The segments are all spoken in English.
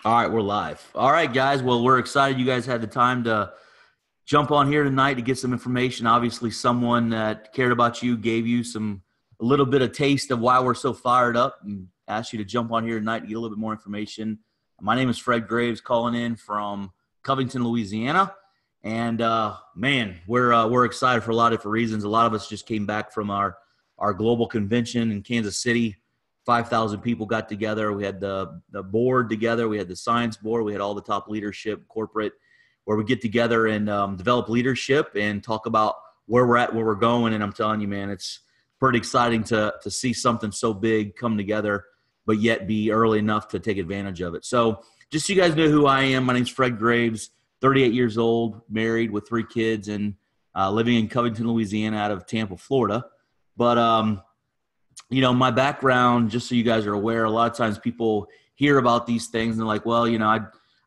All right, we're live. All right, guys. Well, we're excited you guys had the time to jump on here tonight to get some information. Obviously, someone that cared about you gave you a little bit of taste of why we're so fired up and asked you to jump on here tonight to get a little bit more information. My name is Fred Graves, calling in from Covington, Louisiana. And man, we're excited for a lot of different reasons. A lot of us just came back from our global convention in Kansas City. 5,000 people got together. We had the board together. We had the science board. We had all the top leadership, corporate, where we get together and develop leadership and talk about where we're at, where we're going. And I'm telling you, man, it's pretty exciting to see something so big come together, but yet be early enough to take advantage of it. So just so you guys know who I am, my name's Fred Graves, 38 years old, married with 3 kids, and living in Covington, Louisiana out of Tampa, Florida. But, you know, my background, just so you guys are aware, a lot of times people hear about these things and they're like, well, you know, I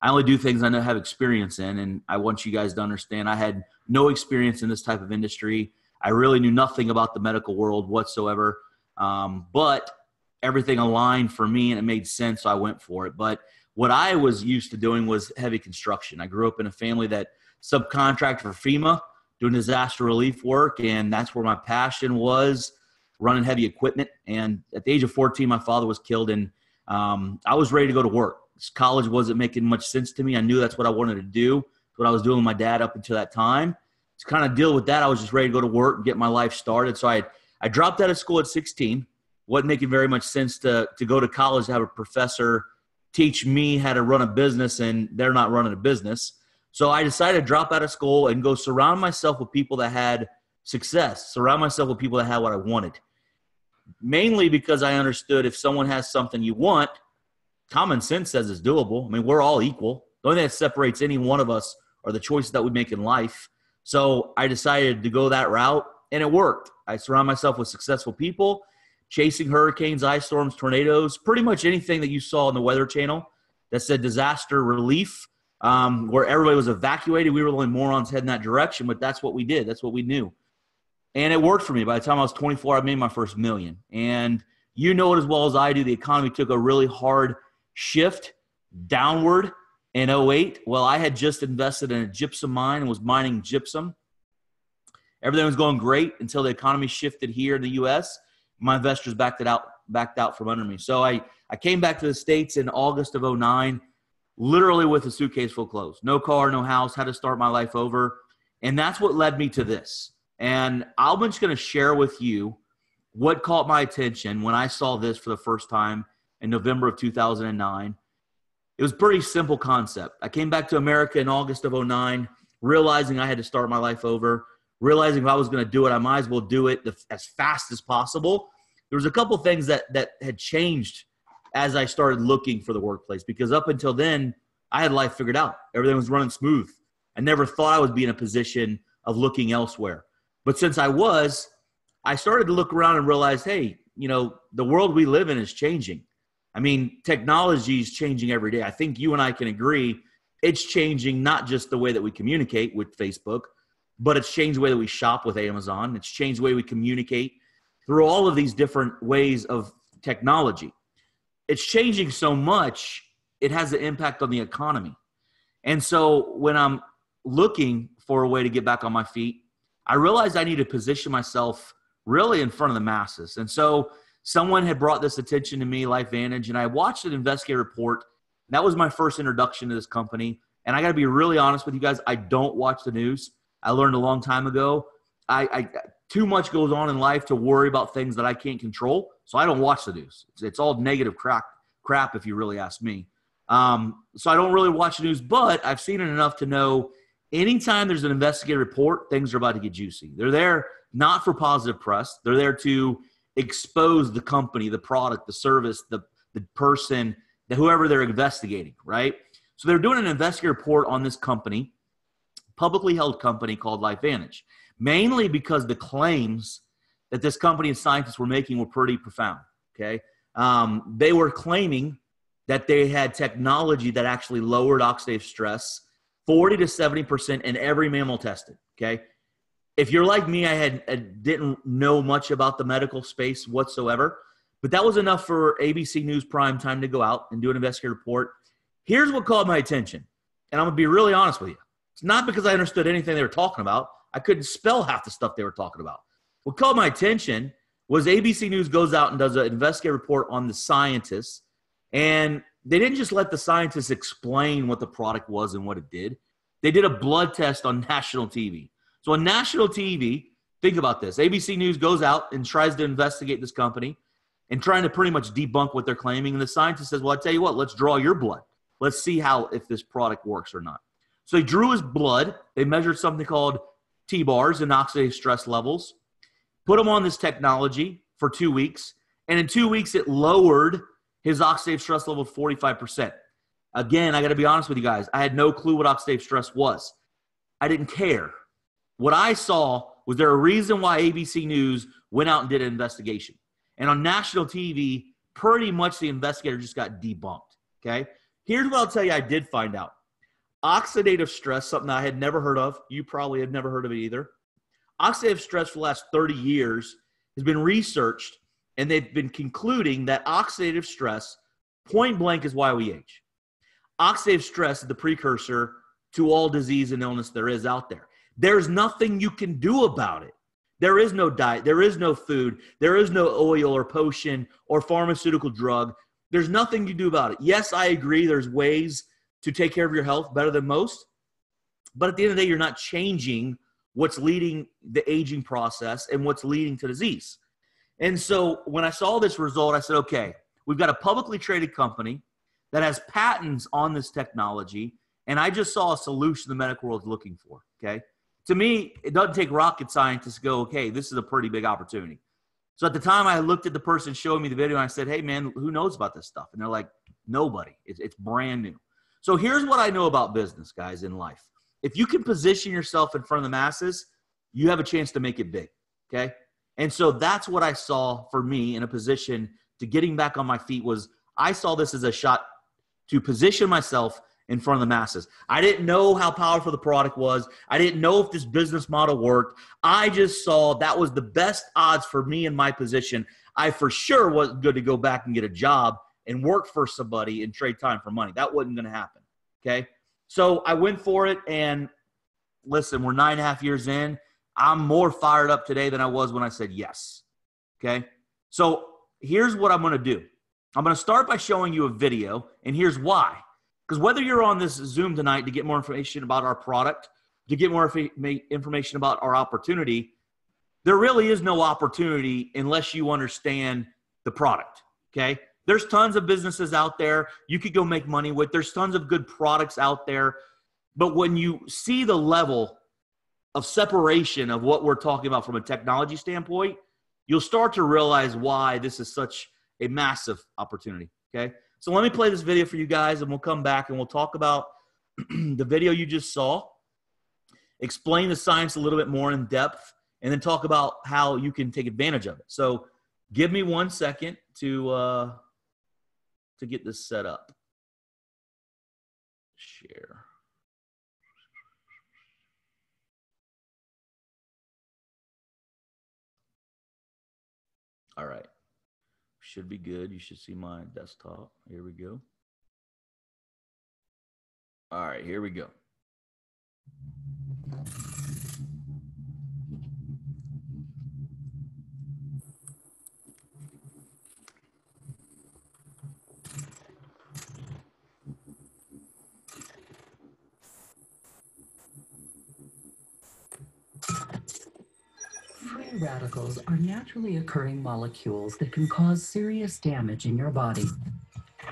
only do things I know have experience in, and I want you guys to understand I had no experience in this type of industry. I really knew nothing about the medical world whatsoever, but everything aligned for me and it made sense, so I went for it. But what I was used to doing was heavy construction. I grew up in a family that subcontracted for FEMA, doing disaster relief work, and that's where my passion was, running heavy equipment. And at the age of 14, my father was killed, and I was ready to go to work. College wasn't making much sense to me. I knew that's what I wanted to do, what I was doing with my dad up until that time. To kind of deal with that, I was just ready to go to work and get my life started. So I dropped out of school at 16. Wasn't making very much sense to go to college to have a professor teach me how to run a business, and they're not running a business. So I decided to drop out of school and go surround myself with people that had success, surround myself with people that had what I wanted. Mainly because I understood if someone has something you want, common sense says it's doable. I mean, we're all equal. The only thing that separates any one of us are the choices that we make in life. So I decided to go that route, and it worked. I surround myself with successful people, chasing hurricanes, ice storms, tornadoes, pretty much anything that you saw on the Weather Channel that said disaster relief, where everybody was evacuated. We were the only morons heading that direction, but that's what we did. That's what we knew. And it worked for me. By the time I was 24, I made my first $1 million. And you know it as well as I do, the economy took a really hard shift downward in '08. Well, I had just invested in a gypsum mine and was mining gypsum. Everything was going great until the economy shifted here in the U.S. My investors backed out from under me. So I came back to the States in August of '09, literally with a suitcase full of clothes. No car, no house, had to start my life over. And that's what led me to this. And I'm just going to share with you what caught my attention when I saw this for the first time in November of 2009. It was a pretty simple concept. I came back to America in August of '09, realizing I had to start my life over, realizing if I was going to do it, I might as well do it as fast as possible. There was a couple things that had changed as I started looking for the workplace, because up until then, I had life figured out. Everything was running smooth. I never thought I would be in a position of looking elsewhere. But since I started to look around and realize, hey, you know, the world we live in is changing. I mean, technology is changing every day. I think you and I can agree it's changing not just the way that we communicate with Facebook, but it's changed the way that we shop with Amazon. It's changed the way we communicate through all of these different ways of technology. It's changing so much, it has an impact on the economy. And so when I'm looking for a way to get back on my feet, I realized I need to position myself really in front of the masses. And so someone had brought this attention to me, LifeVantage, and I watched an investigative report. That was my first introduction to this company. And I got to be really honest with you guys, I don't watch the news. I learned a long time ago. I too much goes on in life to worry about things that I can't control, so I don't watch the news. It's all negative crap if you really ask me. So I don't really watch the news, but I've seen it enough to know anytime there's an investigative report, things are about to get juicy. They're there not for positive press. They're there to expose the company, the product, the service, the person, whoever they're investigating, right? So they're doing an investigative report on this company, publicly held company called LifeVantage, mainly because the claims that this company and scientists were making were pretty profound, okay? They were claiming that they had technology that actually lowered oxidative stress 40 to 70% in every mammal tested, okay? If you're like me, I didn't know much about the medical space whatsoever, but that was enough for ABC News Prime Time to go out and do an investigative report. Here's what caught my attention, and I'm going to be really honest with you. It's not because I understood anything they were talking about. I couldn't spell half the stuff they were talking about. What caught my attention was ABC News goes out and does an investigative report on the scientists, and they didn't just let the scientists explain what the product was and what it did. They did a blood test on national TV. So on national TV, think about this. ABC News goes out and tries to investigate this company and trying to pretty much debunk what they're claiming. And the scientist says, well, I tell you what, let's draw your blood. Let's see if this product works or not. So they drew his blood. They measured something called T-bars and oxidative stress levels, put him on this technology for 2 weeks. And in 2 weeks, it lowered his oxidative stress level to 45%. Again, I got to be honest with you guys. I had no clue what oxidative stress was. I didn't care. What I saw was there a reason why ABC News went out and did an investigation. And on national TV, pretty much the investigator just got debunked, okay? Here's what I'll tell you I did find out. Oxidative stress, something I had never heard of. You probably had never heard of it either. Oxidative stress for the last 30 years has been researched, and they've been concluding that oxidative stress, point blank, is why we age. Oxidative stress is the precursor to all disease and illness there is out there. There's nothing you can do about it. There is no diet. There is no food. There is no oil or potion or pharmaceutical drug. There's nothing you do about it. Yes, I agree. There's ways to take care of your health better than most. But at the end of the day, you're not changing what's leading the aging process and what's leading to disease. And so when I saw this result, I said, okay, we've got a publicly traded company that has patents on this technology, and I just saw a solution the medical world is looking for, okay? To me, it doesn't take rocket scientists to go, okay, this is a pretty big opportunity. So at the time, I looked at the person showing me the video, and I said, hey, man, who knows about this stuff? And they're like, nobody. It's brand new. So here's what I know about business, guys, in life. If you can position yourself in front of the masses, you have a chance to make it big, okay? And so that's what I saw for me in a position to getting back on my feet was I saw this as a shot to position myself in front of the masses. I didn't know how powerful the product was. I didn't know if this business model worked. I just saw that was the best odds for me in my position. I for sure wasn't good to go back and get a job and work for somebody and trade time for money. That wasn't going to happen, okay? So I went for it, and listen, we're 9.5 years in. I'm more fired up today than I was when I said yes, okay? So here's what I'm going to do. I'm going to start by showing you a video, and here's why. Because whether you're on this Zoom tonight to get more information about our product, to get more information about our opportunity, there really is no opportunity unless you understand the product, okay? There's tons of businesses out there you could go make money with. There's tons of good products out there. But when you see the level of separation of what we're talking about from a technology standpoint, you'll start to realize why this is such a massive opportunity, okay? So let me play this video for you guys, and we'll come back and we'll talk about the video you just saw, explain the science a little bit more in depth, and then talk about how you can take advantage of it. So give me 1 second to get this set up. Share. All right. Should be good. You should see my desktop. Here we go. All right, here we go. Free radicals are naturally occurring molecules that can cause serious damage in your body.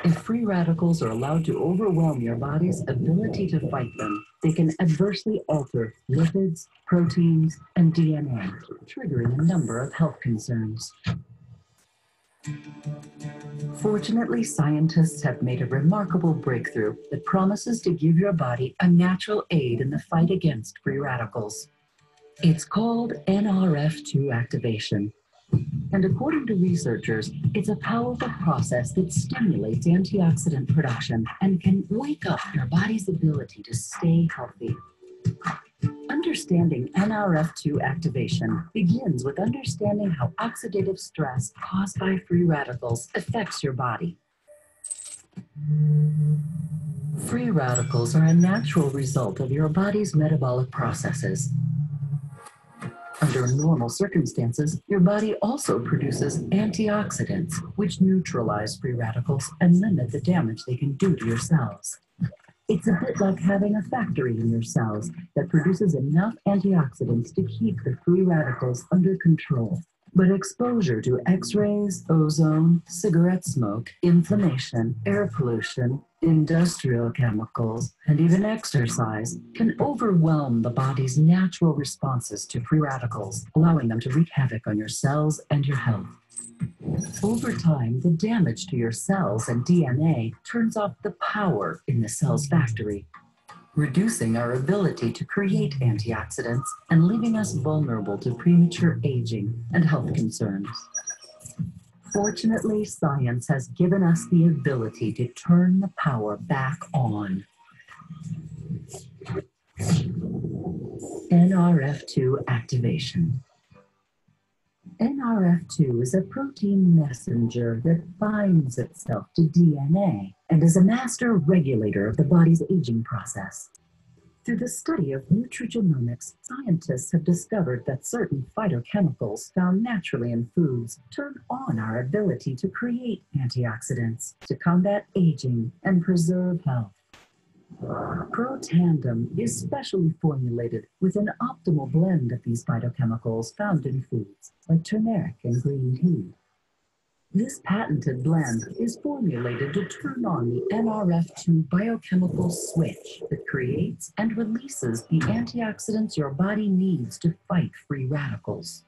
If free radicals are allowed to overwhelm your body's ability to fight them, they can adversely alter lipids, proteins, and DNA, triggering a number of health concerns. Fortunately, scientists have made a remarkable breakthrough that promises to give your body a natural aid in the fight against free radicals. It's called NRF2 activation. And according to researchers, it's a powerful process that stimulates antioxidant production and can wake up your body's ability to stay healthy. Understanding NRF2 activation begins with understanding how oxidative stress caused by free radicals affects your body. Free radicals are a natural result of your body's metabolic processes. Under normal circumstances, your body also produces antioxidants, which neutralize free radicals and limit the damage they can do to your cells. It's a bit like having a factory in your cells that produces enough antioxidants to keep the free radicals under control. But exposure to X-rays, ozone, cigarette smoke, inflammation, air pollution, industrial chemicals, and even exercise can overwhelm the body's natural responses to free radicals, allowing them to wreak havoc on your cells and your health. Over time, the damage to your cells and DNA turns off the power in the cell's factory, reducing our ability to create antioxidants and leaving us vulnerable to premature aging and health concerns. Fortunately, science has given us the ability to turn the power back on. NRF2 activation. NRF2 is a protein messenger that binds itself to DNA and is a master regulator of the body's aging process. Through the study of nutrigenomics, scientists have discovered that certain phytochemicals found naturally in foods turn on our ability to create antioxidants to combat aging and preserve health. Protandim is specially formulated with an optimal blend of these phytochemicals found in foods like turmeric and green tea. This patented blend is formulated to turn on the NRF2 biochemical switch that creates and releases the antioxidants your body needs to fight free radicals.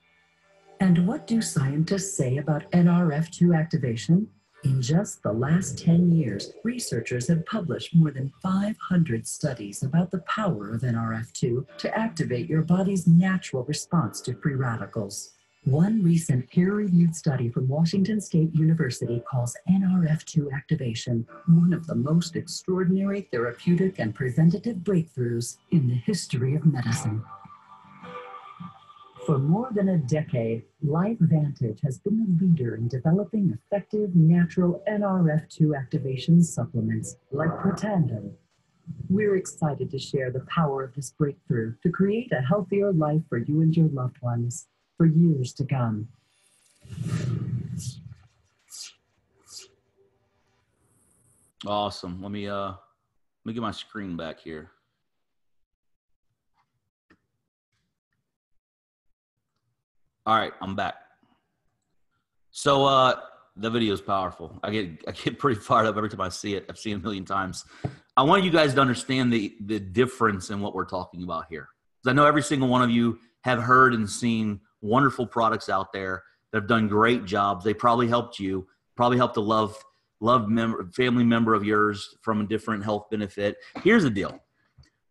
And what do scientists say about NRF2 activation? In just the last 10 years, researchers have published more than 500 studies about the power of NRF2 to activate your body's natural response to free radicals. One recent peer-reviewed study from Washington State University calls NRF2 activation one of the most extraordinary therapeutic and preventative breakthroughs in the history of medicine. For more than a decade, LifeVantage has been the leader in developing effective natural NRF2 activation supplements like Protandim. We're excited to share the power of this breakthrough to create a healthier life for you and your loved ones for years to come. Awesome. Let me get my screen back here. All right, I'm back. So the video is powerful. I get pretty fired up every time I see it. I've seen it a million times. I want you guys to understand the difference in what we're talking about here. Because I know every single one of you have heard and seen wonderful products out there that have done great jobs. They probably helped you, probably helped a family member of yours from a different health benefit. Here's the deal.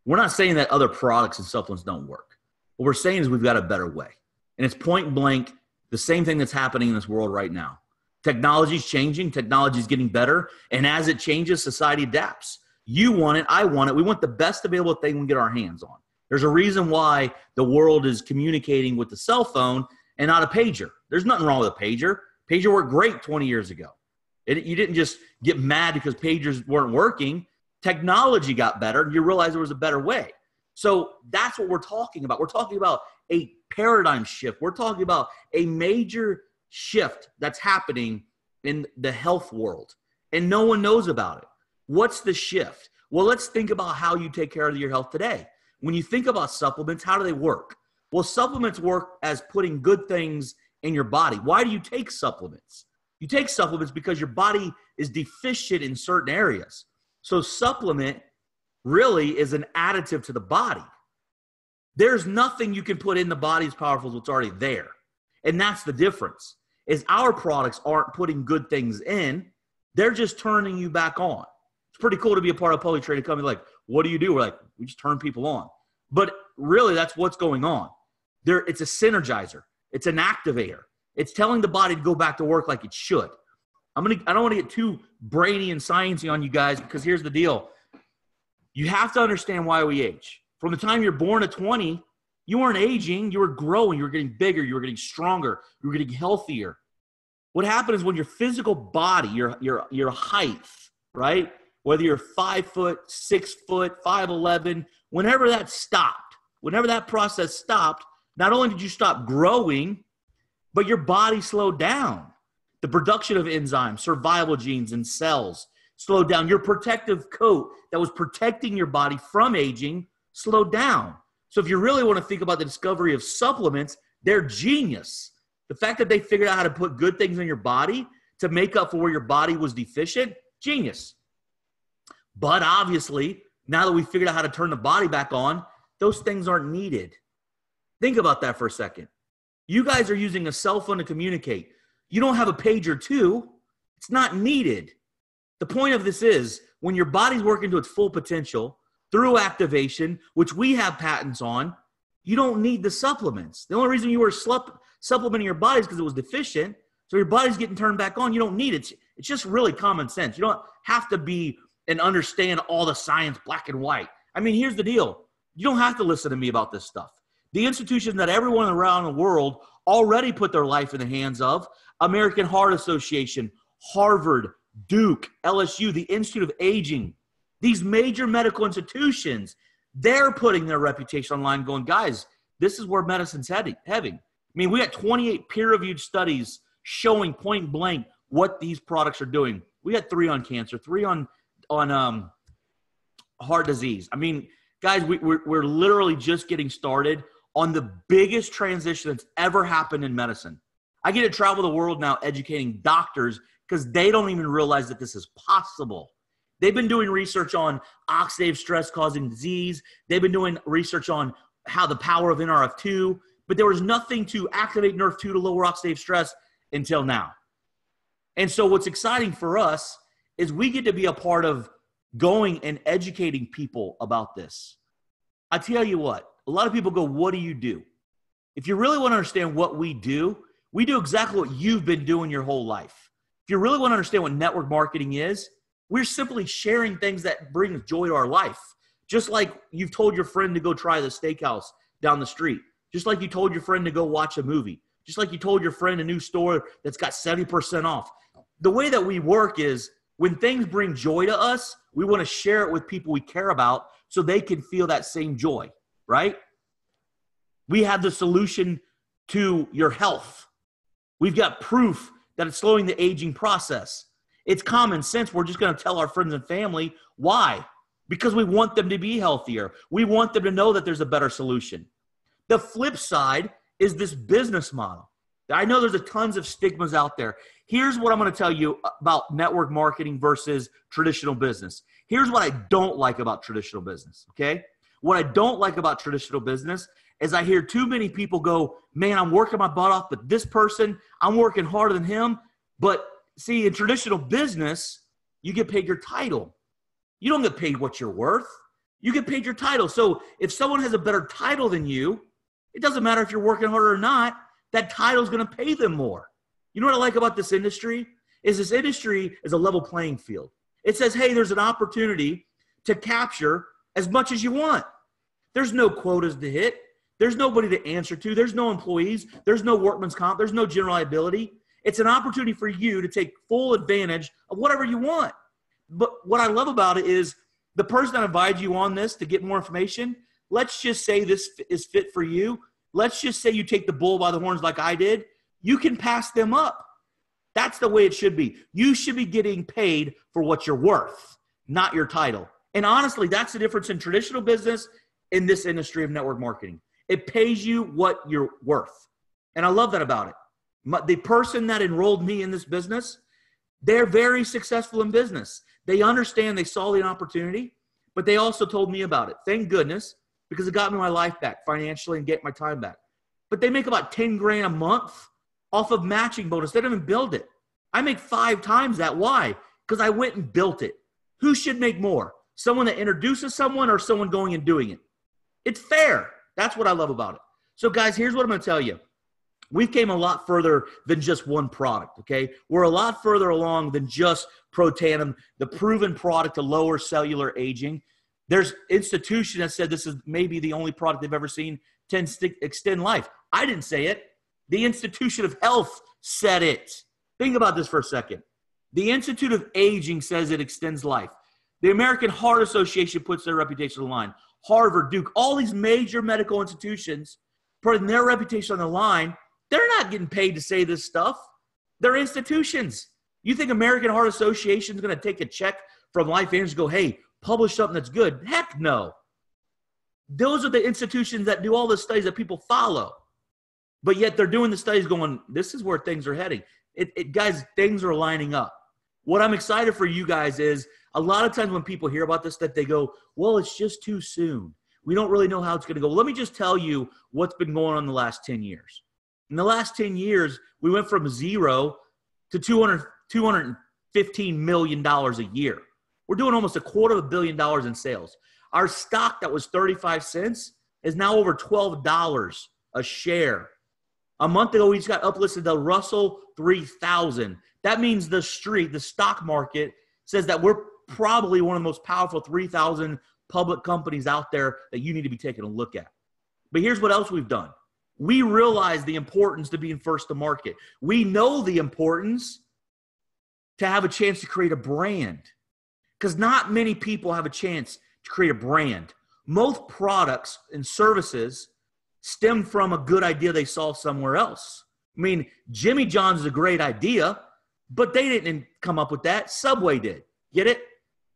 We're not saying that other products and supplements don't work. What we're saying is we've got a better way. And it's point blank the same thing that's happening in this world right now. Technology's changing. Technology's getting better. And as it changes, society adapts. You want it. I want it. We want the best available thing we can get our hands on. There's a reason why the world is communicating with the cell phone and not a pager. There's nothing wrong with a pager. Pager worked great 20 years ago. You didn't just get mad because pagers weren't working. Technology got better, and you realize there was a better way. So that's what we're talking about. We're talking about a paradigm shift. We're talking about a major shift that's happening in the health world, and no one knows about it. What's the shift? Well, let's think about how you take care of your health today. When you think about supplements, how do they work? Well, supplements work as putting good things in your body. Why do you take supplements? You take supplements because your body is deficient in certain areas. So supplement really is an additive to the body. There's nothing you can put in the body as powerful as what's already there. And that's the difference, is our products aren't putting good things in. They're just turning you back on. It's pretty cool to be a part of a publicly traded company. Like, what do you do? We're like, we just turn people on. But really, that's what's going on. It's a synergizer. It's an activator. It's telling the body to go back to work like it should. I don't want to get too brainy and sciencey on you guys, because here's the deal. You have to understand why we age. From the time you're born at 20, you weren't aging. You were growing. You were getting bigger. You were getting stronger. You were getting healthier. What happened is when your physical body, your height, right? Whether you're 5 foot, 6 foot, 5'11", whenever that stopped, whenever that process stopped, not only did you stop growing, but your body slowed down. The production of enzymes, survival genes, and cells slowed down. Your protective coat that was protecting your body from aging slowed down. So if you really want to think about the discovery of supplements, they're genius. The fact that they figured out how to put good things in your body to make up for where your body was deficient, genius. But obviously, now that we figured out how to turn the body back on, those things aren't needed. Think about that for a second. You guys are using a cell phone to communicate. You don't have a pager too. It's not needed. The point of this is when your body's working to its full potential through activation, which we have patents on, you don't need the supplements. The only reason you were supplementing your body is because it was deficient. So your body's getting turned back on. You don't need it. It's just really common sense. You don't have to be and understand all the science black and white. I mean, here's the deal. You don't have to listen to me about this stuff. The institution that everyone around the world already put their life in the hands of, American Heart Association, Harvard, Duke, LSU, the Institute of Aging, these major medical institutions, they're putting their reputation online going, guys, this is where medicine's heading. I mean, we got 28 peer-reviewed studies showing point blank what these products are doing. We had 3 on cancer, 3 on heart disease. I mean, guys, we're literally just getting started on the biggest transition that's ever happened in medicine. I get to travel the world now educating doctors because they don't even realize that this is possible. They've been doing research on oxidative stress causing disease. They've been doing research on how the power of NRF2, but there was nothing to activate NRF2 to lower oxidative stress until now. And so what's exciting for us is we get to be a part of going and educating people about this. I tell you what, a lot of people go, what do you do? If you really want to understand what we do exactly what you've been doing your whole life. If you really want to understand what network marketing is, we're simply sharing things that bring joy to our life. Just like you've told your friend to go try the steakhouse down the street. Just like you told your friend to go watch a movie. Just like you told your friend a new store that's got 70% off. The way that we work is when things bring joy to us, we want to share it with people we care about so they can feel that same joy, right? We have the solution to your health. We've got proof that it's slowing the aging process. It's common sense. We're just going to tell our friends and family. Why? Because we want them to be healthier. We want them to know that there's a better solution. The flip side is this business model. I know there's tons of stigmas out there. Here's what I'm going to tell you about network marketing versus traditional business. Here's what I don't like about traditional business, okay? What I don't like about traditional business is I hear too many people go, man, I'm working my butt off, but this person, I'm working harder than him. But see, in traditional business, you get paid your title. You don't get paid what you're worth. You get paid your title. So if someone has a better title than you, it doesn't matter if you're working harder or not, that title is going to pay them more. You know what I like about this industry? Is this industry is a level playing field. It says, hey, there's an opportunity to capture as much as you want. There's no quotas to hit. There's nobody to answer to. There's no employees. There's no workman's comp. There's no general liability. It's an opportunity for you to take full advantage of whatever you want. But what I love about it is the person that invited you on this to get more information, let's just say this is fit for you. Let's just say you take the bull by the horns like I did. You can pass them up. That's the way it should be. You should be getting paid for what you're worth, not your title. And honestly, that's the difference in traditional business in this industry of network marketing. It pays you what you're worth. And I love that about it. The person that enrolled me in this business, they're very successful in business. They understand they saw the opportunity, but they also told me about it. Thank goodness, because it got me my life back financially and get my time back. But they make about 10 grand a month off of matching bonus. They don't even build it. I make 5 times that. Why? Because I went and built it. Who should make more? Someone that introduces someone or someone going and doing it? It's fair. That's what I love about it. So guys, here's what I'm going to tell you. We've came a lot further than just one product, okay? We're a lot further along than just Protandim, the proven product to lower cellular aging. There's institution that said this is maybe the only product they've ever seen to extend life. I didn't say it. The Institution of Health said it. Think about this for a second. The Institute of Aging says it extends life. The American Heart Association puts their reputation on the line. Harvard, Duke, all these major medical institutions putting their reputation on the line. They're not getting paid to say this stuff. They're institutions. You think American Heart Association is going to take a check from LifeVantage and go, hey, publish something that's good? Heck no. Those are the institutions that do all the studies that people follow. But yet they're doing the studies going, this is where things are heading. Guys, things are lining up. What I'm excited for you guys is a lot of times when people hear about this stuff, they go, well, it's just too soon. We don't really know how it's going to go. Let me just tell you what's been going on in the last 10 years. In the last 10 years, we went from 0 to $215 million a year. We're doing almost $250 million in sales. Our stock that was 35 cents is now over $12 a share. A month ago, we just got uplisted to Russell 3000. That means the stock market says that we're probably one of the most powerful 3,000 public companies out there that you need to be taking a look at. But here's what else we've done. We realize the importance to being first to market. We know the importance to have a chance to create a brand, because not many people have a chance to create a brand. Most products and services stem from a good idea they saw somewhere else. I mean, Jimmy John's is a great idea, but they didn't come up with that. Subway did. Get it?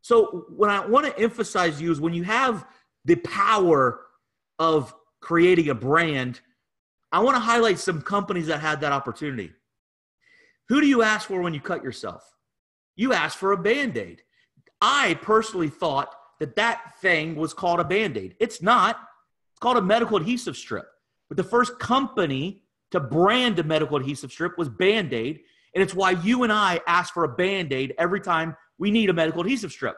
So what I want to emphasize to you is when you have the power of creating a brand, I want to highlight some companies that had that opportunity. Who do you ask for when you cut yourself? You ask for a Band-Aid. I personally thought that thing was called a Band-Aid. It's not. It's called a medical adhesive strip. But the first company to brand a medical adhesive strip was Band-Aid, and it's why you and I ask for a Band-Aid every time we need a medical adhesive strip.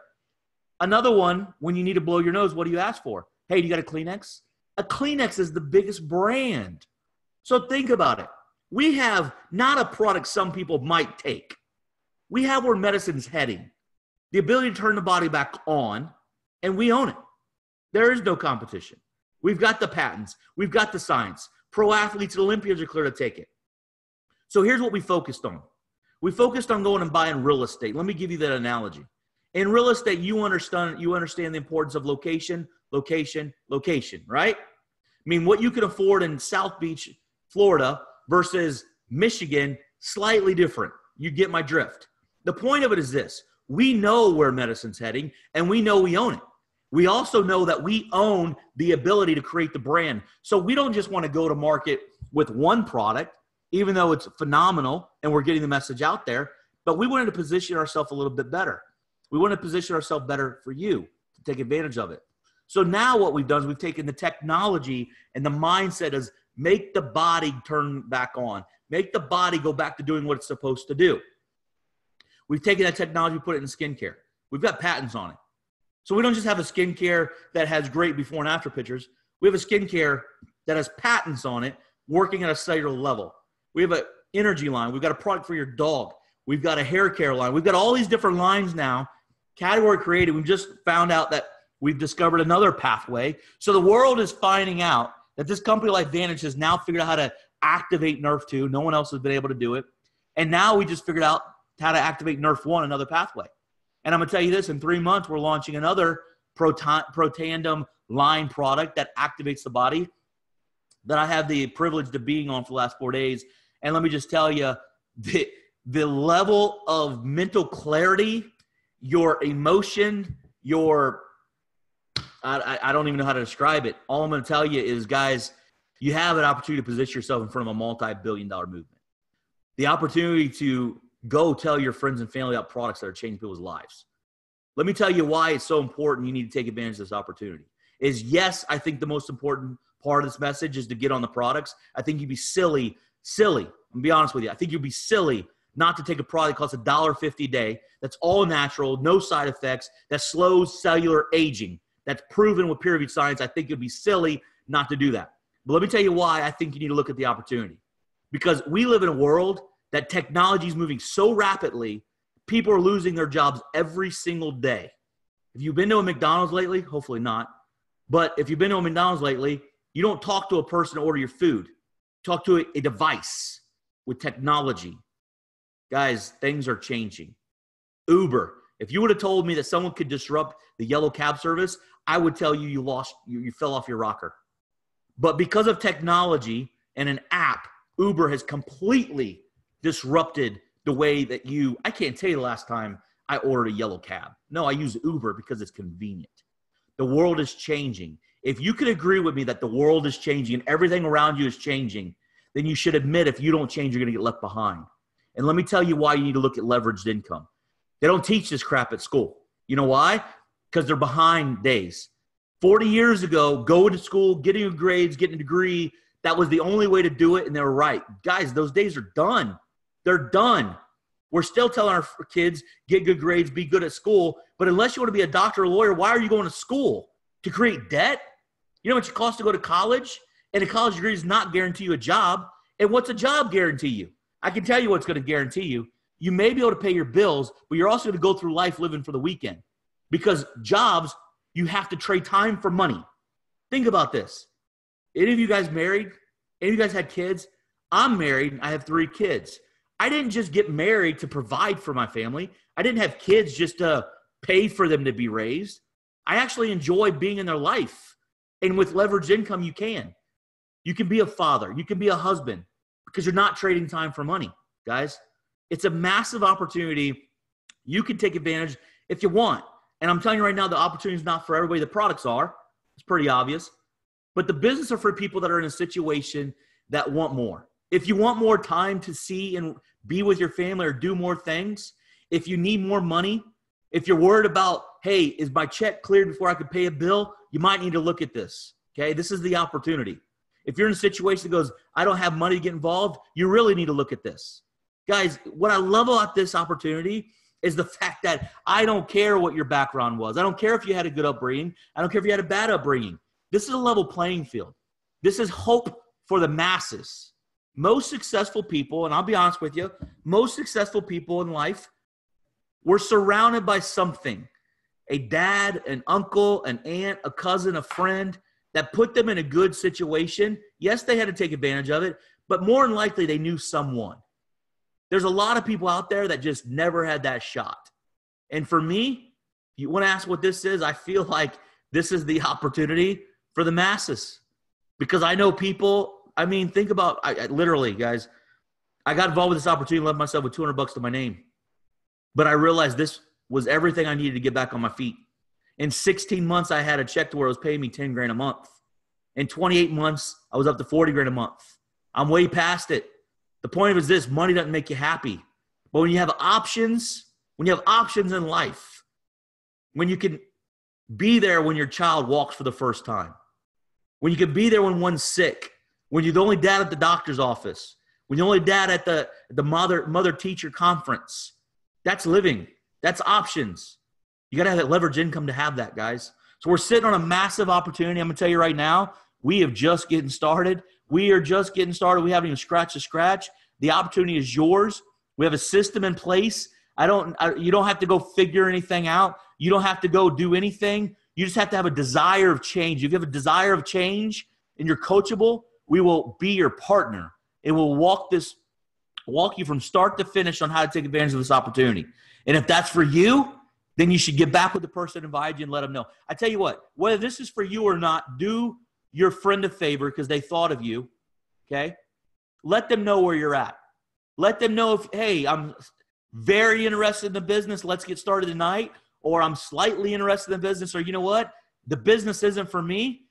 Another one, when you need to blow your nose, what do you ask for? Hey, do you got a Kleenex? A Kleenex is the biggest brand. So think about it. We have not a product some people might take. We have where medicine's heading. The ability to turn the body back on, and we own it. There is no competition. We've got the patents. We've got the science. Pro athletes and Olympians are clear to take it. So here's what we focused on. We focused on going and buying real estate. Let me give you that analogy. In real estate, you understand the importance of location, location, location, right? I mean, what you can afford in South Beach, Florida versus Michigan, slightly different. You get my drift. The point of it is this. We know where medicine's heading, and we know we own it. We also know that we own the ability to create the brand. So we don't just want to go to market with one product, even though it's phenomenal and we're getting the message out there, but we wanted to position ourselves a little bit better. We want to position ourselves better for you to take advantage of it. So now what we've done is we've taken the technology and the mindset as make the body turn back on. Make the body go back to doing what it's supposed to do. We've taken that technology, put it in skincare. We've got patents on it. So we don't just have a skincare that has great before and after pictures. We have a skincare that has patents on it working at a cellular level. We have an energy line. We've got a product for your dog. We've got a hair care line. We've got all these different lines now, category created. We've just found out that we've discovered another pathway. So the world is finding out that this company LifeVantage has now figured out how to activate NRF2. No one else has been able to do it. And now we just figured out how to activate NRF1, another pathway. And I'm going to tell you this, in 3 months, we're launching another Protandim line product that activates the body that I have the privilege of being on for the last 4 days. And let me just tell you, the level of mental clarity, your emotion, I don't even know how to describe it. All I'm going to tell you is, guys, you have an opportunity to position yourself in front of a multi-billion-dollar movement. The opportunity to go tell your friends and family about products that are changing people's lives. Let me tell you why it's so important you need to take advantage of this opportunity. Yes, I think the most important part of this message is to get on the products. I think you'd be silly. I'm going to be honest with you. I think you'd be silly not to take a product that costs $1.50 a day, that's all natural, no side effects, that slows cellular aging, that's proven with peer-reviewed science. I think you'd be silly not to do that. But let me tell you why I think you need to look at the opportunity. Because we live in a world that technology is moving so rapidly, people are losing their jobs every single day. If you've been to a McDonald's lately, hopefully not, but if you've been to a McDonald's lately, you don't talk to a person to order your food. Talk to a device with technology. Guys, things are changing. Uber. If you would have told me that someone could disrupt the yellow cab service, I would tell you you fell off your rocker. But because of technology and an app, Uber has completely disrupted the way that I can't tell you the last time I ordered a yellow cab. No, I use Uber because it's convenient. The world is changing. If you could agree with me that the world is changing and everything around you is changing, then you should admit if you don't change, you're going to get left behind. And let me tell you why you need to look at leveraged income. They don't teach this crap at school. You know why? Because they're behind days. 40 years ago, going to school, getting your grades, getting a degree, that was the only way to do it, and they were right. Guys, those days are done. They're done. We're still telling our kids, get good grades, be good at school, but unless you want to be a doctor or a lawyer, why are you going to school? To create debt? You know what it costs to go to college? And a college degree does not guarantee you a job. And what's a job guarantee you? I can tell you what's going to guarantee you. You may be able to pay your bills, but you're also going to go through life living for the weekend. Because jobs, you have to trade time for money. Think about this. Any of you guys married? Any of you guys had kids? I'm married. I have 3 kids. I didn't just get married to provide for my family. I didn't have kids just to pay for them to be raised. I actually enjoy being in their life. And with leveraged income, you can. You can be a father. You can be a husband because you're not trading time for money, guys. It's a massive opportunity. You can take advantage if you want. And I'm telling you right now, the opportunity is not for everybody. The products are. It's pretty obvious. But the business are for people that are in a situation that want more. If you want more time to see and be with your family or do more things, if you need more money, if you're worried about, hey, is my check cleared before I can pay a bill? You might need to look at this, okay? This is the opportunity. If you're in a situation that goes, I don't have money to get involved, you really need to look at this. Guys, what I love about this opportunity is the fact that I don't care what your background was. I don't care if you had a good upbringing. I don't care if you had a bad upbringing. This is a level playing field. This is hope for the masses. Most successful people, and I'll be honest with you, most successful people in life were surrounded by something. A dad, an uncle, an aunt, a cousin, a friend that put them in a good situation. Yes, they had to take advantage of it, but more than likely they knew someone. There's a lot of people out there that just never had that shot. And for me, you want to ask what this is? I feel like this is the opportunity for the masses because I know people. I mean, think about, I literally, guys, I got involved with this opportunity, left myself with $200 to my name. But I realized this was everything I needed to get back on my feet. In 16 months, I had a check to where it was paying me 10 grand a month. In 28 months, I was up to 40 grand a month. I'm way past it. The point of it is this: money doesn't make you happy. But when you have options in life, when you can be there when your child walks for the first time, when you can be there when one's sick, when you're the only dad at the doctor's office, when you're the only dad at the mother-teacher conference, that's living. That's options. You got to have that leverage income to have that, guys. So we're sitting on a massive opportunity. I'm going to tell you right now, we have just getting started. We are just getting started. We haven't even scratched the scratch. The opportunity is yours. We have a system in place. You don't have to go figure anything out. You don't have to go do anything. You just have to have a desire of change. If you have a desire of change and you're coachable, we will be your partner. It will walk you from start to finish on how to take advantage of this opportunity. And if that's for you, then you should get back with the person who invited you and let them know. I tell you what, whether this is for you or not, do your friend a favor because they thought of you, okay? Let them know where you're at. Let them know if, hey, I'm very interested in the business. Let's get started tonight. Or I'm slightly interested in the business. Or you know what? The business isn't for me,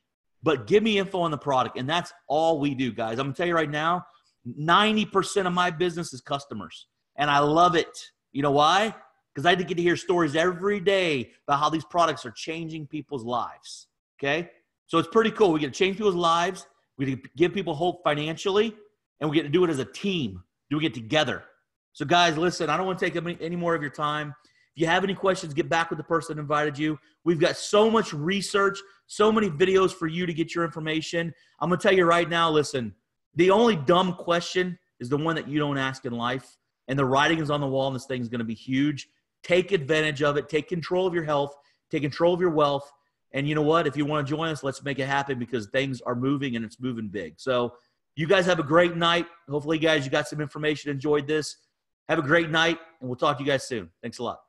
but give me info on the product. And that's all we do, guys. I'm going to tell you right now, 90% of my business is customers. And I love it. You know why? Because I get to hear stories every day about how these products are changing people's lives, okay? So it's pretty cool. We get to change people's lives. We get to give people hope financially, and we get to do it as a team, doing it together. So, guys, listen, I don't want to take any more of your time. If you have any questions, get back with the person that invited you. We've got so much research, so many videos for you to get your information. I'm going to tell you right now, listen, the only dumb question is the one that you don't ask in life, and the writing is on the wall, and this thing is going to be huge. Take advantage of it. Take control of your health. Take control of your wealth. And you know what? If you want to join us, let's make it happen because things are moving and it's moving big. So you guys have a great night. Hopefully, guys, you got some information, enjoyed this. Have a great night, and we'll talk to you guys soon. Thanks a lot.